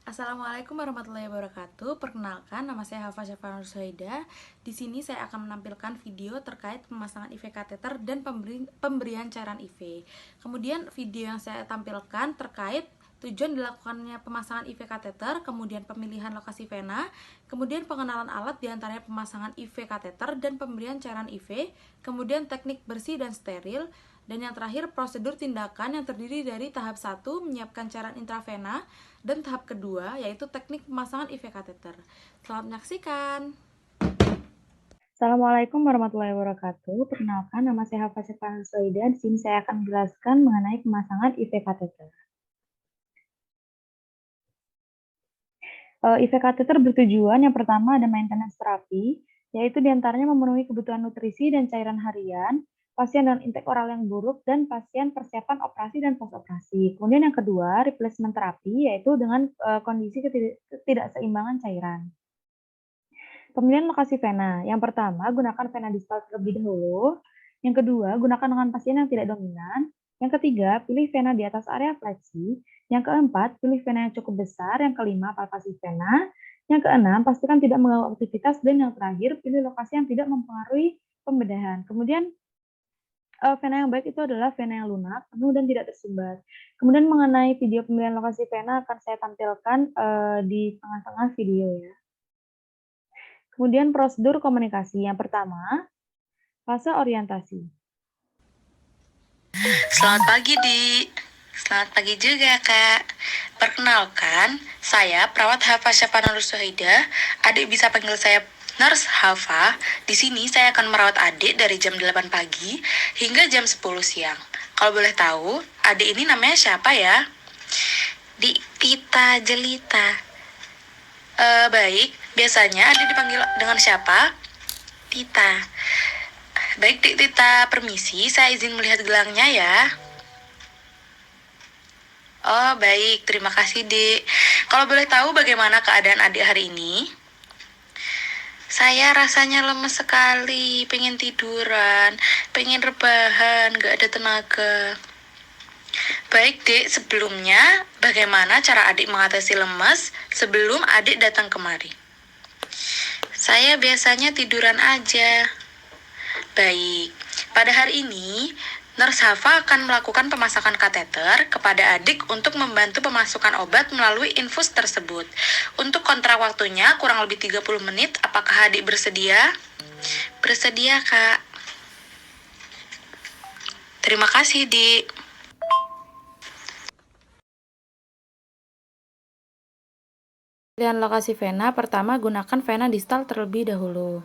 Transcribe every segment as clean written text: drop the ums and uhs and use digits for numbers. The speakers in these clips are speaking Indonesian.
Assalamualaikum warahmatullahi wabarakatuh. Perkenalkan, nama saya Hafa Syafanur Suhaida. Di sini saya akan menampilkan video terkait pemasangan IV kateter dan pemberian cairan IV. Kemudian video yang saya tampilkan terkait tujuan dilakukannya pemasangan IV kateter, kemudian pemilihan lokasi vena, kemudian pengenalan alat diantaranya pemasangan IV kateter dan pemberian cairan IV, kemudian teknik bersih dan steril, dan yang terakhir prosedur tindakan yang terdiri dari tahap 1 menyiapkan cairan intravena dan tahap kedua yaitu teknik pemasangan IV kateter. Selamat menyaksikan. Assalamualaikum warahmatullahi wabarakatuh. Perkenalkan, nama saya Hafa Syafanur Suhaida. Di sini saya akan menjelaskan mengenai pemasangan IV kateter. IV kateter bertujuan yang pertama ada maintenance terapi, yaitu diantaranya memenuhi kebutuhan nutrisi dan cairan harian, pasien dengan intake oral yang buruk, dan pasien persiapan operasi dan post-operasi. Kemudian yang kedua, replacement terapi, yaitu dengan kondisi ketidakseimbangan cairan. Pemilihan lokasi vena. Yang pertama, gunakan vena distal terlebih dahulu. Yang kedua, gunakan dengan pasien yang tidak dominan. Yang ketiga, pilih vena di atas area fleksi. Yang keempat, pilih vena yang cukup besar. Yang kelima, palpasi vena. Yang keenam, pastikan tidak mengganggu aktivitas. Dan yang terakhir, pilih lokasi yang tidak mempengaruhi pembedahan. Kemudian, vena yang baik itu adalah vena yang lunak, penuh, dan tidak tersumbat. Kemudian mengenai video pemilihan lokasi vena akan saya tampilkan di tengah-tengah video ya. Kemudian prosedur komunikasi. Yang pertama, fase orientasi. Selamat pagi, Di. Selamat pagi juga, Kak. Perkenalkan, saya perawat Hafa Syafanur Suhaida. Adik bisa panggil saya Nurse Hafa. Di sini saya akan merawat adik dari jam 8 pagi hingga jam 10 siang. Kalau boleh tahu, adik ini namanya siapa ya? Di Tita Jelita. Baik, biasanya adik dipanggil dengan siapa? Tita. Baik, Dik Tita, permisi, saya izin melihat gelangnya ya. Oh, baik, terima kasih, Dik. Kalau boleh tahu bagaimana keadaan adik hari ini? Saya rasanya lemes sekali, pengen tiduran, pengen rebahan, gak ada tenaga. Baik, Dik, sebelumnya bagaimana cara adik mengatasi lemes sebelum adik datang kemari? Saya biasanya tiduran aja. Baik, pada hari ini, Nurse Hafa akan melakukan pemasakan kateter kepada adik untuk membantu pemasukan obat melalui infus tersebut. Untuk kontrak waktunya kurang lebih 30 menit. Apakah adik bersedia? Bersedia, Kak. Terima kasih, Dik. Pilihan lokasi vena, pertama gunakan vena distal terlebih dahulu.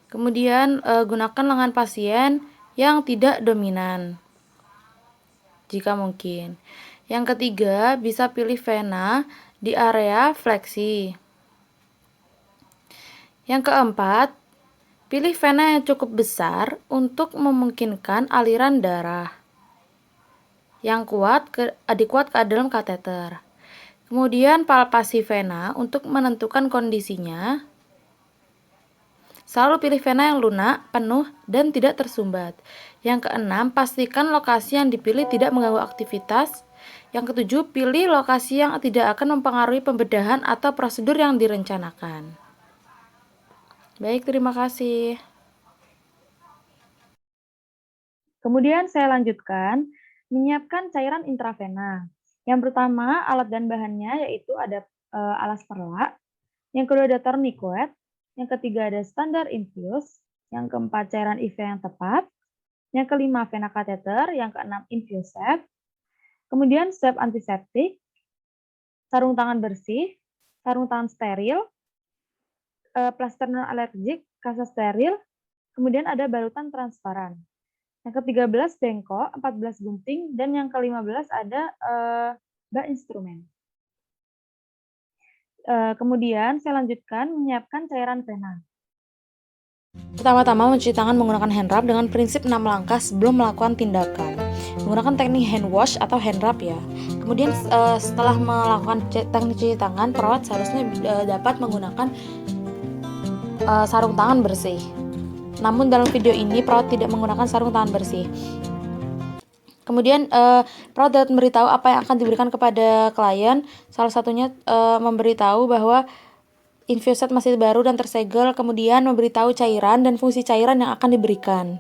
Kemudian gunakan lengan pasien yang tidak dominan jika mungkin. Yang ketiga, bisa pilih vena di area fleksi. Yang keempat, pilih vena yang cukup besar untuk memungkinkan aliran darah yang kuat ke dalam kateter. Kemudian palpasi vena untuk menentukan kondisinya. Selalu pilih vena yang lunak, penuh, dan tidak tersumbat. Yang keenam, pastikan lokasi yang dipilih tidak mengganggu aktivitas. Yang ketujuh, pilih lokasi yang tidak akan mempengaruhi pembedahan atau prosedur yang direncanakan. Baik, terima kasih. Kemudian saya lanjutkan, menyiapkan cairan intravena. Yang pertama, alat dan bahannya yaitu ada alas perla. Yang kedua ada tourniquet. Yang ketiga ada standar infus. Yang keempat, cairan IV yang tepat. Yang kelima, vena kateter. Yang keenam, infuset. Kemudian swab antiseptik, sarung tangan bersih, sarung tangan steril, plaster non alergik, kasa steril, kemudian ada balutan transparan. Yang ke-13 bengkok, 14 gunting, dan yang ke-15 ada bak instrumen. Kemudian saya lanjutkan menyiapkan cairan vena. Pertama-tama mencuci tangan menggunakan hand rub dengan prinsip 6 langkah sebelum melakukan tindakan. Menggunakan teknik hand wash atau hand rub ya. Kemudian setelah melakukan teknik cuci tangan, perawat seharusnya dapat menggunakan sarung tangan bersih. Namun dalam video ini perawat tidak menggunakan sarung tangan bersih. Kemudian perawat dapat memberitahu apa yang akan diberikan kepada klien. Salah satunya memberitahu bahwa infuse set masih baru dan tersegel, kemudian memberitahu cairan dan fungsi cairan yang akan diberikan.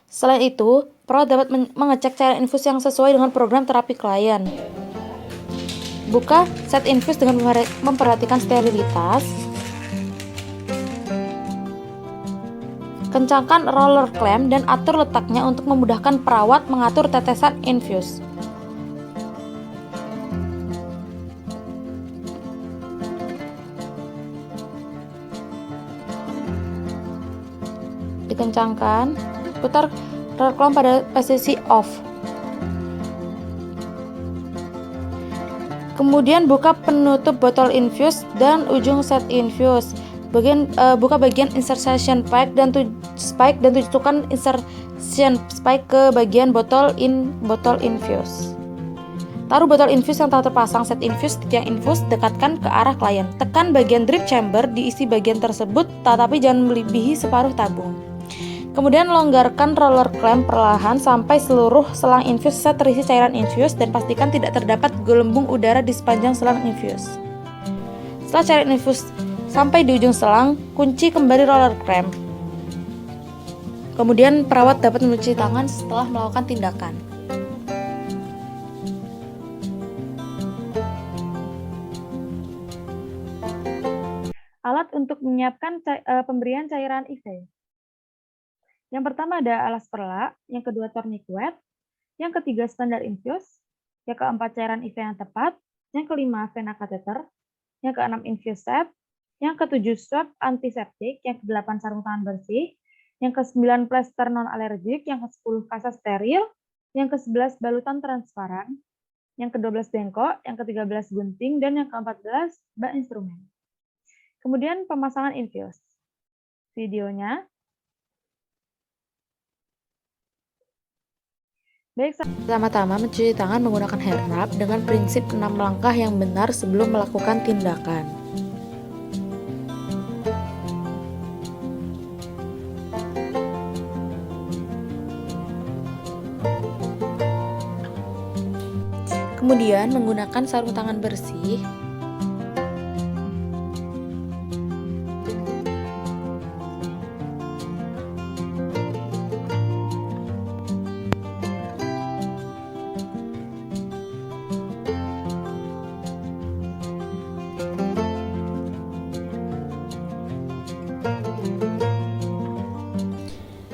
Selain itu, perawat dapat mengecek cairan infus yang sesuai dengan program terapi klien. Buka set infus dengan memperhatikan sterilitas. Kencangkan roller clamp dan atur letaknya untuk memudahkan perawat mengatur tetesan infus. Dikencangkan, putar roller clamp pada posisi off. Kemudian buka penutup botol infus dan ujung set infus. Buka bagian insertion spike dan tujukan insertion spike ke bagian botol infus. Taruh botol infus yang telah terpasang set infus di tiang infus, dekatkan ke arah klien. Tekan bagian drip chamber, diisi bagian tersebut, tetapi jangan melebihi separuh tabung. Kemudian longgarkan roller clamp perlahan sampai seluruh selang infus set terisi cairan infus dan pastikan tidak terdapat gelembung udara di sepanjang selang infus. Setelah cairan infus sampai di ujung selang, kunci kembali roller clamp. Kemudian perawat dapat mencuci tangan setelah melakukan tindakan. Alat untuk menyiapkan pemberian cairan IV. Yang pertama ada alas perla, yang kedua tourniquet, yang ketiga standar infus, yang keempat cairan IV yang tepat, yang kelima vena kateter, yang keenam infus set, yang ketujuh swab antiseptik, yang kedelapan sarung tangan bersih, yang ke-9 plester non-alergik, yang ke-10 kasa steril, yang ke-11 balutan transparan, yang ke-12 bengkok, yang ke-13 gunting, dan yang ke-14 bak instrumen. Kemudian pemasangan infus. Videonya. Baik, Pertama-tama mencuci tangan menggunakan hair wrap dengan prinsip 6 langkah yang benar sebelum melakukan tindakan. Kemudian menggunakan sarung tangan bersih.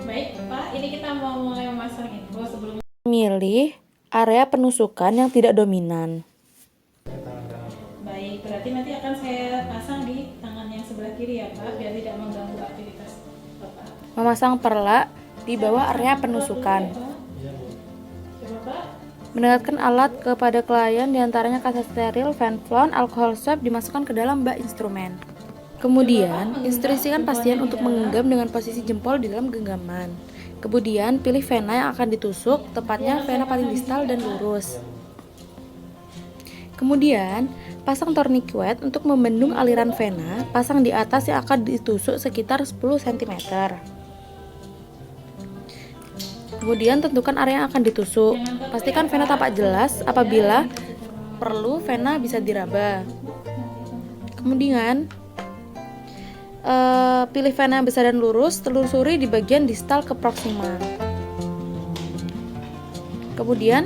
Baik, Pak, ini kita mau mulai memasang info sebelum Milih area penusukan yang tidak dominan. baik, berarti nanti akan saya pasang di tangan yang sebelah kiri ya, Pak, biar tidak mengganggu aktivitas Bapak. Memasang perla di bawah area penusukan. Coba, Pak. Mendekatkan alat kepada klien, diantaranya kasa steril, venflon, alkohol swab dimasukkan ke dalam bak instrumen. Kemudian, instruksikan pasien untuk menggenggam dengan posisi jempol di dalam genggaman. Kemudian, pilih vena yang akan ditusuk, tepatnya vena paling distal dan lurus. Kemudian, pasang tourniquet untuk membendung aliran vena, pasang di atas yang akan ditusuk sekitar 10 cm. Kemudian, tentukan area yang akan ditusuk. Pastikan vena tampak jelas, apabila perlu vena bisa diraba. Kemudian, pilih vena yang besar dan lurus, telusuri di bagian distal ke proksimal. Kemudian,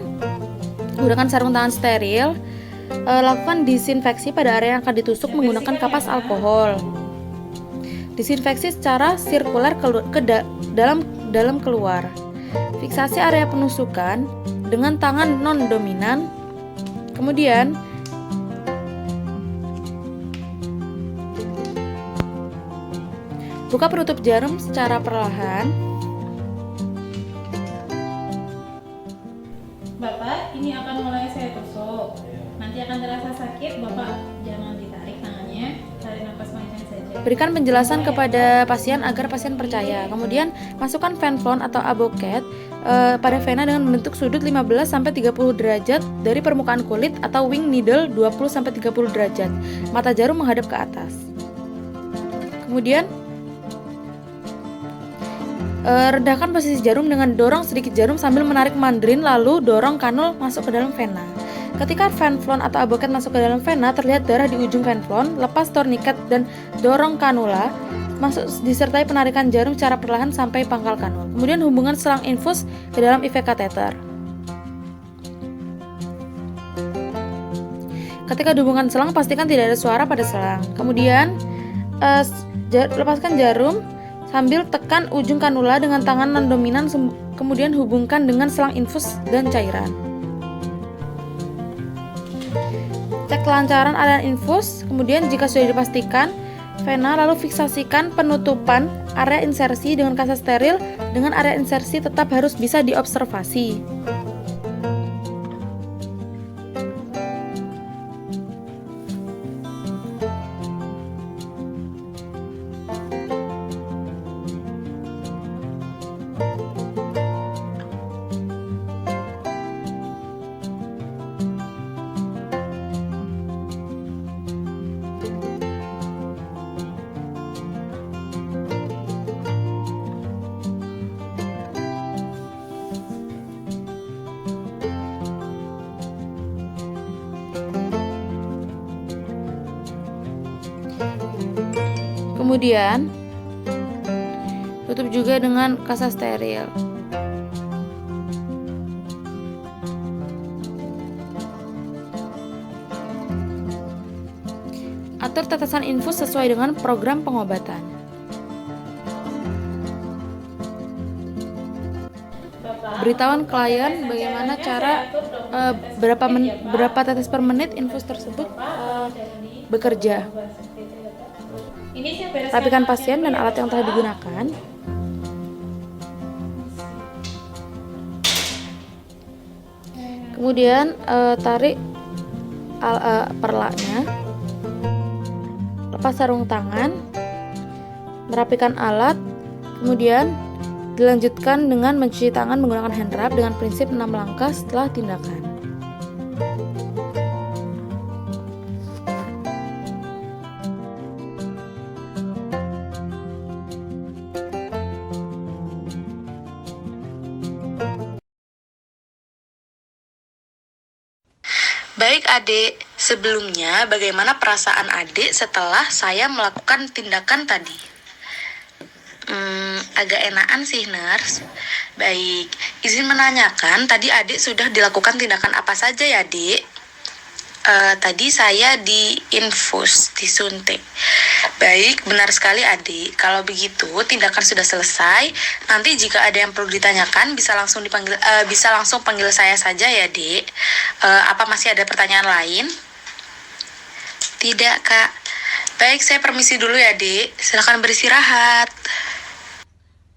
gunakan sarung tangan steril. Lakukan disinfeksi pada area yang akan ditusuk menggunakan kapas alkohol. Disinfeksi secara sirkuler ke dalam keluar. Fiksasi area penusukan dengan tangan non-dominan. Kemudian, buka penutup jarum secara perlahan. Bapak, ini akan mulai saya tusuk. Nanti akan terasa sakit, Bapak jangan ditarik tangannya, tarik nafas panjang saja. Berikan penjelasan kepada pasien agar pasien percaya. Kemudian, masukkan venflon atau aboket pada vena dengan membentuk sudut 15-30 derajat dari permukaan kulit atau wing needle 20-30 derajat. Mata jarum menghadap ke atas. Kemudian, Rendahkan posisi jarum dengan dorong sedikit jarum sambil menarik mandrin, lalu dorong kanul masuk ke dalam vena. Ketika venflon atau aboket masuk ke dalam vena, terlihat darah di ujung venflon, lepas torniket dan dorong kanula masuk disertai penarikan jarum secara perlahan sampai pangkal kanul. Kemudian hubungan selang infus ke dalam IV kateter. Ketika dihubungkan selang, pastikan tidak ada suara pada selang. Kemudian lepaskan jarum sambil tekan ujung kanula dengan tangan non-dominan, kemudian hubungkan dengan selang infus dan cairan. Cek kelancaran aliran infus, kemudian jika sudah dipastikan vena, lalu fiksasikan penutupan area insersi dengan kasa steril. Dengan area insersi tetap harus bisa diobservasi. Kemudian tutup juga dengan kasa steril. Atur tetesan infus sesuai dengan program pengobatan. Beritahuan klien bagaimana cara berapa tetes per menit infus tersebut bekerja. Rapikan pasien dan alat yang telah digunakan. Kemudian tarik perlaknya. Lepas sarung tangan. Merapikan alat. Kemudian dilanjutkan dengan mencuci tangan menggunakan hand rub dengan prinsip 6 langkah setelah tindakan. Baik adik, sebelumnya bagaimana perasaan adik setelah saya melakukan tindakan tadi? Agak enakan sih, nurse. Baik, izin menanyakan, tadi adik sudah dilakukan tindakan apa saja ya, adik? Tadi saya diinfus, disuntik. Baik, benar sekali adik. Kalau begitu, tindakan sudah selesai. Nanti jika ada yang perlu ditanyakan, bisa langsung panggil saya saja ya, Dek. Apa masih ada pertanyaan lain? Tidak, Kak. Baik, saya permisi dulu ya, Dek. Silakan beristirahat.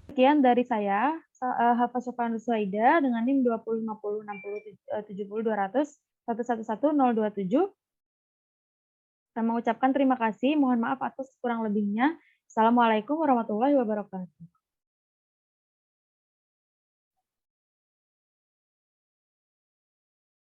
Sekian dari saya, Hafa Syafaan Nursaida dengan NIM 20506070 111027. Saya mengucapkan terima kasih, mohon maaf atas kurang lebihnya. Assalamualaikum warahmatullahi wabarakatuh.